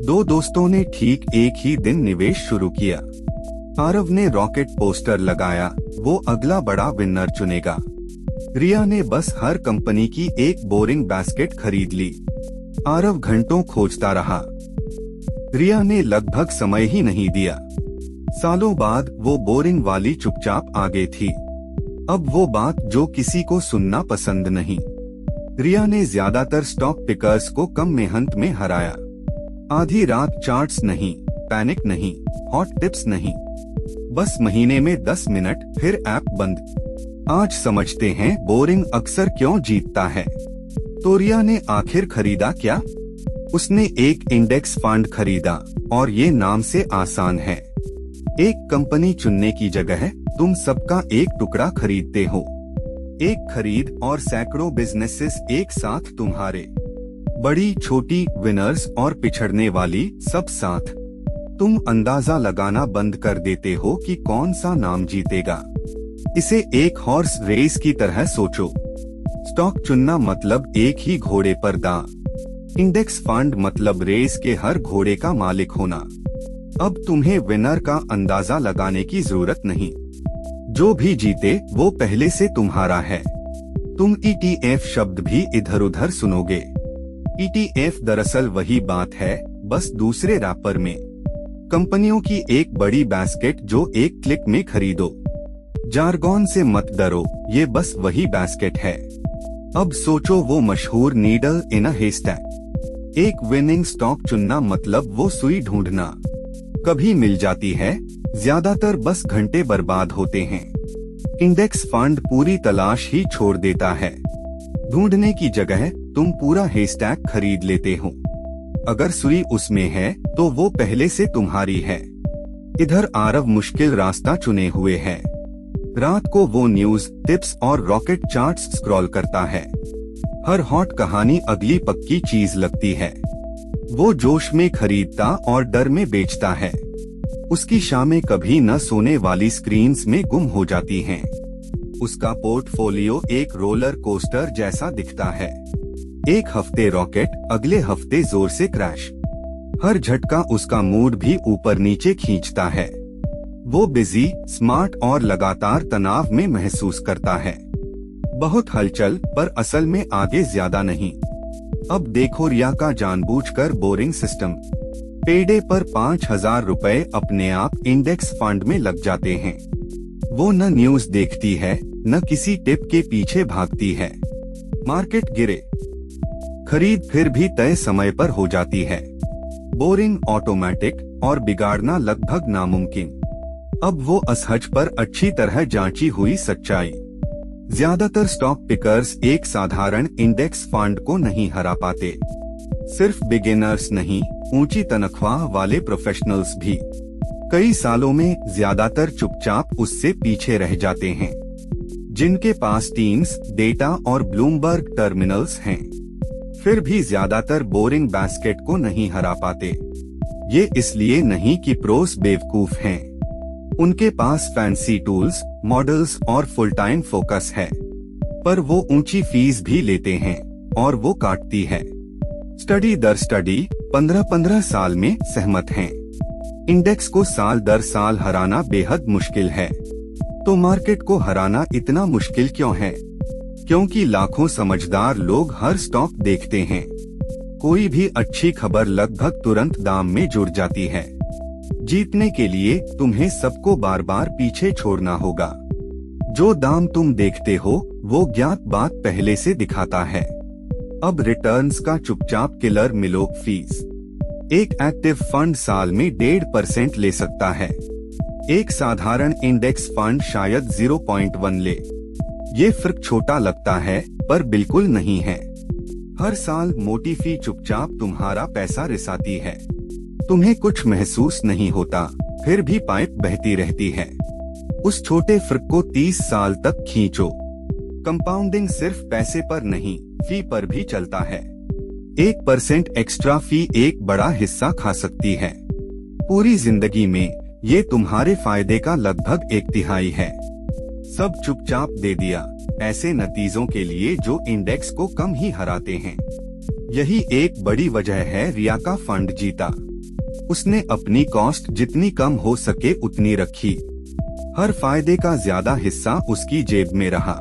दो दोस्तों ने ठीक एक ही दिन निवेश शुरू किया। आरव ने रॉकेट पोस्टर लगाया, वो अगला बड़ा विनर चुनेगा। रिया ने बस हर कंपनी की एक बोरिंग बास्केट खरीद ली। आरव घंटों खोजता रहा। रिया ने लगभग समय ही नहीं दिया। सालों बाद वो बोरिंग वाली चुपचाप आगे थी। अब वो बात जो किसी को सुनना पसंद नहीं। रिया ने ज्यादातर स्टॉक पिकर्स को कम मेहनत में हराया। आधी रात चार्ट्स नहीं, पैनिक नहीं, हॉट टिप्स नहीं, बस महीने में 10 मिनट, फिर ऐप बंद। आज समझते हैं बोरिंग अक्सर क्यों जीतता है। तो रिया ने आखिर खरीदा क्या? उसने एक इंडेक्स फंड खरीदा, और ये नाम से आसान है। एक कंपनी चुनने की जगह तुम सबका एक टुकड़ा खरीदते हो। एक खरीद और सैकड़ों बिजनेसेस एक साथ तुम्हारे। बड़ी छोटी विनर्स और पिछड़ने वाली सब साथ। तुम अंदाजा लगाना बंद कर देते हो कि कौन सा नाम जीतेगा। इसे एक हॉर्स रेस की तरह सोचो। स्टॉक चुनना मतलब एक ही घोड़े पर दांव। इंडेक्स फंड मतलब रेस के हर घोड़े का मालिक होना। अब तुम्हें विनर का अंदाजा लगाने की जरूरत नहीं। जो भी जीते वो पहले से तुम्हारा है। तुम ETF शब्द भी इधर उधर सुनोगे। ETF दरअसल वही बात है, बस दूसरे रैपर में। कंपनियों की एक बड़ी बास्केट जो एक क्लिक में खरीदो। जारगॉन से मत डरो, ये बस वही बास्केट है। अब सोचो वो मशहूर नीडल इन अ हेस्टैक। एक विनिंग स्टॉक चुनना मतलब वो सुई ढूंढना। कभी मिल जाती है, ज्यादातर बस घंटे बर्बाद होते हैं। इंडेक्स फंड पूरी तलाश ही छोड़ देता है। ढूंढने की जगह तुम पूरा हेस्टैक खरीद लेते हो। अगर सुई उसमें है तो वो पहले से तुम्हारी है। इधर आरव मुश्किल रास्ता चुने हुए है। रात को वो न्यूज, टिप्स और रॉकेट चार्ट्स स्क्रॉल करता है। हर हॉट कहानी अगली पक्की चीज लगती है। वो जोश में खरीदता और डर में बेचता है। उसकी शामें कभी न सोने वाली स्क्रीन्स में गुम हो जाती हैं। उसका पोर्टफोलियो एक रोलर कोस्टर जैसा दिखता है। एक हफ्ते रॉकेट, अगले हफ्ते जोर से क्रैश। हर झटका उसका मूड भी ऊपर नीचे खींचता है। वो बिजी, स्मार्ट और लगातार तनाव में महसूस करता है। बहुत हलचल, पर असल में आगे ज्यादा नहीं। अब देखो रिया का जानबूझकर बोरिंग सिस्टम। पेडे पर 5,000 रुपए अपने आप इंडेक्स फंड में लग जाते हैं। वो न न्यूज देखती है, न किसी टिप के पीछे भागती है। मार्केट गिरे, खरीद फिर भी तय समय पर हो जाती है। बोरिंग ऑटोमेटिक और बिगाड़ना लगभग नामुमकिन। अब वो असहज पर अच्छी तरह जांची हुई सच्चाई। ज्यादातर स्टॉक पिकर्स एक साधारण इंडेक्स फंड को नहीं हरा पाते। सिर्फ बिगिनर्स नहीं, ऊंची तनख्वाह वाले प्रोफेशनल्स भी। कई सालों में ज्यादातर चुपचाप उससे पीछे रह जाते हैं। जिनके पास टीम्स, डेटा और ब्लूमबर्ग टर्मिनल्स हैं, फिर भी ज्यादातर बोरिंग बास्केट को नहीं हरा पाते। ये इसलिए नहीं कि प्रोस बेवकूफ हैं। उनके पास फैंसी टूल्स, मॉडल्स और फुल टाइम फोकस है। पर वो ऊंची फीस भी लेते हैं, और वो काटती है। स्टडी दर स्टडी 15-15 साल में सहमत हैं। इंडेक्स को साल दर साल हराना बेहद मुश्किल है। तो मार्केट को हराना इतना मुश्किल क्यों है? क्योंकि लाखों समझदार लोग हर स्टॉक देखते हैं। कोई भी अच्छी खबर लगभग तुरंत दाम में जुड़ जाती है। जीतने के लिए तुम्हें सबको बार बार पीछे छोड़ना होगा। जो दाम तुम देखते हो वो ज्ञात बात पहले से दिखाता है। अब रिटर्न्स का चुपचाप किलर मिलो फीस। एक एक्टिव फंड साल में 1.5% ले सकता है। एक साधारण इंडेक्स फंड शायद 0.1 ले। ये फर्क छोटा लगता है, पर बिल्कुल नहीं है। हर साल मोटी फी चुपचाप तुम्हारा पैसा रिसाती है। तुम्हें कुछ महसूस नहीं होता, फिर भी पाइप बहती रहती है। उस छोटे फर्क को 30 साल तक खींचो। कंपाउंडिंग सिर्फ पैसे पर नहीं, फी पर भी चलता है। 1% एक्स्ट्रा फी एक बड़ा हिस्सा खा सकती है। पूरी जिंदगी में ये तुम्हारे फायदे का लगभग 1/3 है। सब चुपचाप दे दिया, ऐसे नतीजों के लिए जो इंडेक्स को कम ही हराते हैं। यही एक बड़ी वजह है रिया का फंड जीता। उसने अपनी कॉस्ट जितनी कम हो सके उतनी रखी। हर फायदे का ज्यादा हिस्सा उसकी जेब में रहा।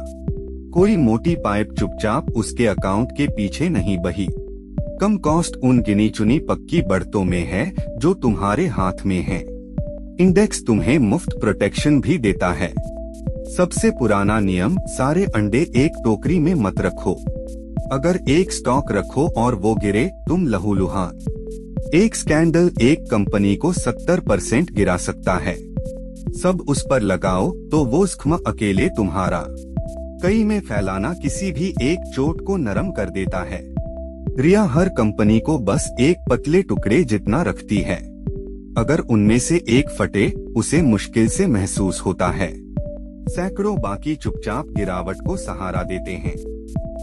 कोई मोटी पाइप चुपचाप उसके अकाउंट के पीछे नहीं बही। कम कॉस्ट उन गिनी चुनी पक्की बढ़तों में है जो तुम्हारे हाथ में है। इंडेक्स तुम्हें मुफ्त प्रोटेक्शन भी देता है। सबसे पुराना नियम, सारे अंडे एक टोकरी में मत रखो। अगर एक स्टॉक रखो और वो गिरे, तुम लहूलुहान। एक स्कैंडल एक कंपनी को 70% गिरा सकता है। सब उस पर लगाओ तो वो ज़ख्म अकेले तुम्हारा। कई में फैलाना किसी भी एक चोट को नरम कर देता है। रिया हर कंपनी को बस एक पतले टुकड़े जितना रखती है। अगर उनमें से एक फटे, उसे मुश्किल से महसूस होता है। सैकड़ों बाकी चुपचाप गिरावट को सहारा देते हैं।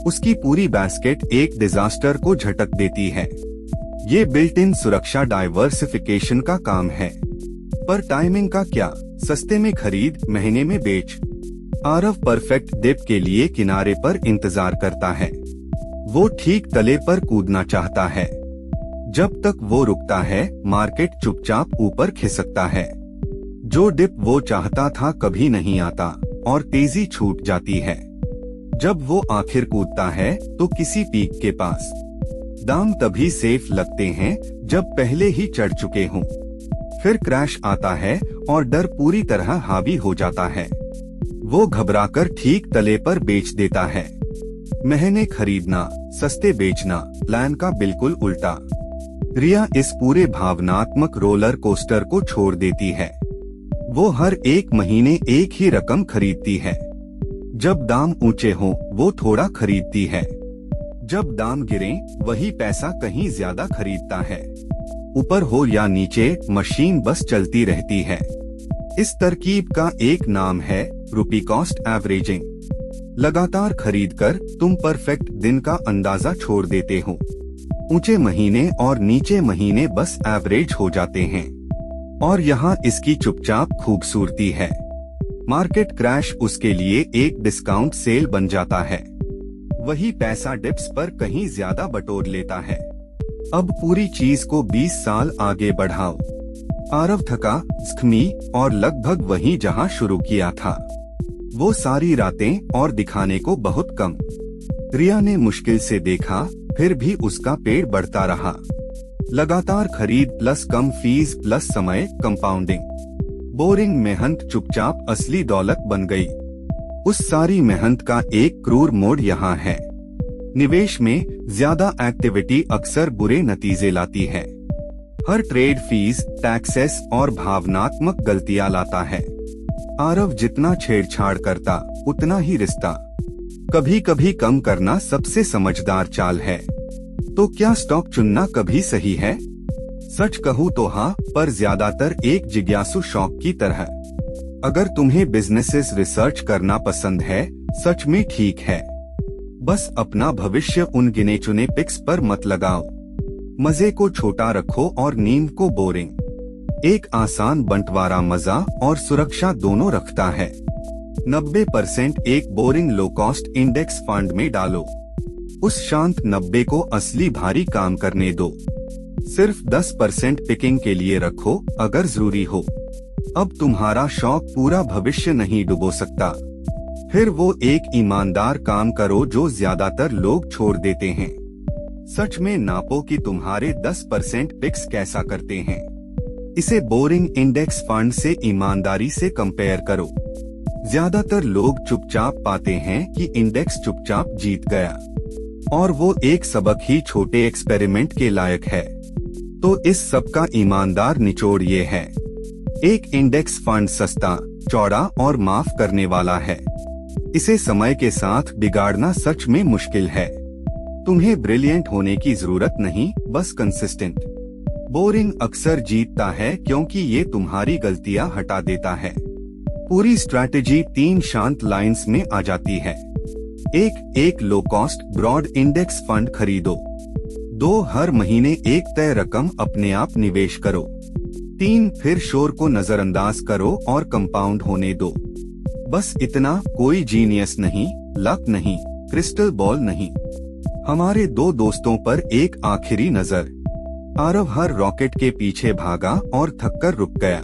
उसकी पूरी बास्केट एक डिजास्टर को झटक देती है। ये बिल्ट इन सुरक्षा डाइवर्सिफिकेशन का काम है। पर टाइमिंग का क्या? सस्ते में खरीद, महीने में बेच। आरव परफेक्ट डिप के लिए किनारे पर इंतजार करता है। वो ठीक तले पर कूदना चाहता है। जब तक वो रुकता है, मार्केट चुपचाप ऊपर खिसकता है। जो डिप वो चाहता था कभी नहीं आता और तेजी छूट जाती है। जब वो आखिर कूदता है तो किसी पीक के पास। दाम तभी सेफ लगते हैं जब पहले ही चढ़ चुके हों। फिर क्रैश आता है और डर पूरी तरह हावी हो जाता है। वो घबराकर ठीक तले पर बेच देता है। महंगे खरीदना, सस्ते बेचना, प्लान का बिल्कुल उल्टा। रिया इस पूरे भावनात्मक रोलर कोस्टर को छोड़ देती है। वो हर एक महीने एक ही रकम खरीदती है। जब दाम ऊंचे हों, वो थोड़ा खरीदती है। जब दाम गिरें, वही पैसा कहीं ज्यादा खरीदता है। ऊपर हो या नीचे, मशीन बस चलती रहती है। इस तरकीब का एक नाम है रुपी कॉस्ट एवरेजिंग। लगातार खरीदकर तुम परफेक्ट दिन का अंदाजा छोड़ देते हो। ऊंचे महीने और नीचे महीने बस एवरेज हो जाते हैं। और यहाँ इसकी चुपचाप खूबसूरती है। मार्केट क्रैश उसके लिए एक डिस्काउंट सेल बन जाता है। वही पैसा डिप्स पर कहीं ज्यादा बटोर लेता है। अब पूरी चीज को 20 साल आगे बढ़ाओ। आरव थका, ज़ख्मी और लगभग वहीं जहां शुरू किया था। वो सारी रातें और दिखाने को बहुत कम। रिया ने मुश्किल से देखा, फिर भी उसका पेड़ बढ़ता रहा। लगातार खरीद प्लस कम फीस प्लस समय, कंपाउंडिंग। बोरिंग मेहनत चुपचाप असली दौलत बन गई। उस सारी मेहनत का एक क्रूर मोड़ यहाँ है। निवेश में ज्यादा एक्टिविटी अक्सर बुरे नतीजे लाती है। हर ट्रेड फीस, टैक्सेस और भावनात्मक गलतियां लाता है। आरव जितना छेड़छाड़ करता, उतना ही रिश्ता। कभी कभी कम करना सबसे समझदार चाल है। तो क्या स्टॉक चुनना कभी सही है? सच कहूँ तो हाँ, पर ज्यादातर एक जिज्ञासु शौक की तरह। अगर तुम्हें बिजनेसेस रिसर्च करना पसंद है, सच में ठीक है। बस अपना भविष्य उन गिने चुने पिक्स पर मत लगाओ। मजे को छोटा रखो और नींद को बोरिंग। एक आसान बंटवारा मजा और सुरक्षा दोनों रखता है। 90% एक boring low cost index fund में डालो। उस शांत 90 को असली भारी काम करने दो। सिर्फ 10% पिकिंग के लिए रखो अगर जरूरी हो। अब तुम्हारा शौक पूरा भविष्य नहीं डुबो सकता। फिर वो एक ईमानदार काम करो जो ज्यादातर लोग छोड़ देते हैं। सच में नापो कि तुम्हारे 10% पिक्स कैसा करते हैं। इसे बोरिंग इंडेक्स फंड से ईमानदारी से कंपेयर करो। ज्यादातर लोग चुपचाप पाते हैं कि इंडेक्स चुपचाप जीत गया और वो एक सबक ही छोटे एक्सपेरिमेंट के लायक है। तो इस सब का ईमानदार निचोड़ ये है, एक इंडेक्स फंड सस्ता, चौड़ा और माफ करने वाला है। इसे समय के साथ बिगाड़ना सच में मुश्किल है। तुम्हें ब्रिलियंट होने की जरूरत नहीं, बस कंसिस्टेंट। बोरिंग अक्सर जीतता है क्योंकि ये तुम्हारी गलतियां हटा देता है। पूरी स्ट्रैटेजी 3 शांत लाइंस में आ जाती है। एक low cost broad index fund खरीदो। 2 हर महीने एक तय रकम अपने आप निवेश करो। 3 फिर शोर को नजरअंदाज करो और कंपाउंड होने दो। बस इतना, कोई जीनियस नहीं, लक नहीं, क्रिस्टल बॉल नहीं। हमारे 2 दोस्तों पर एक आखिरी नजर। आरव हर रॉकेट के पीछे भागा और थककर रुक गया।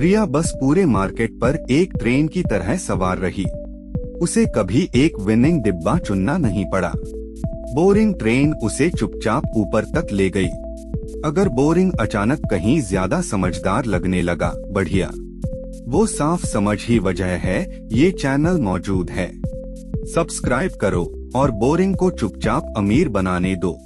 रिया बस पूरे मार्केट पर एक ट्रेन की तरह सवार रही। उसे कभी एक विनिंग डिब्बा चुनना नहीं पड़ा। बोरिंग ट्रेन उसे चुपचाप ऊपर तक ले गई। अगर बोरिंग अचानक कहीं ज्यादा समझदार लगने लगा, बढ़िया, वो साफ समझ ही वजह है ये चैनल मौजूद है। सब्सक्राइब करो और बोरिंग को चुपचाप अमीर बनाने दो।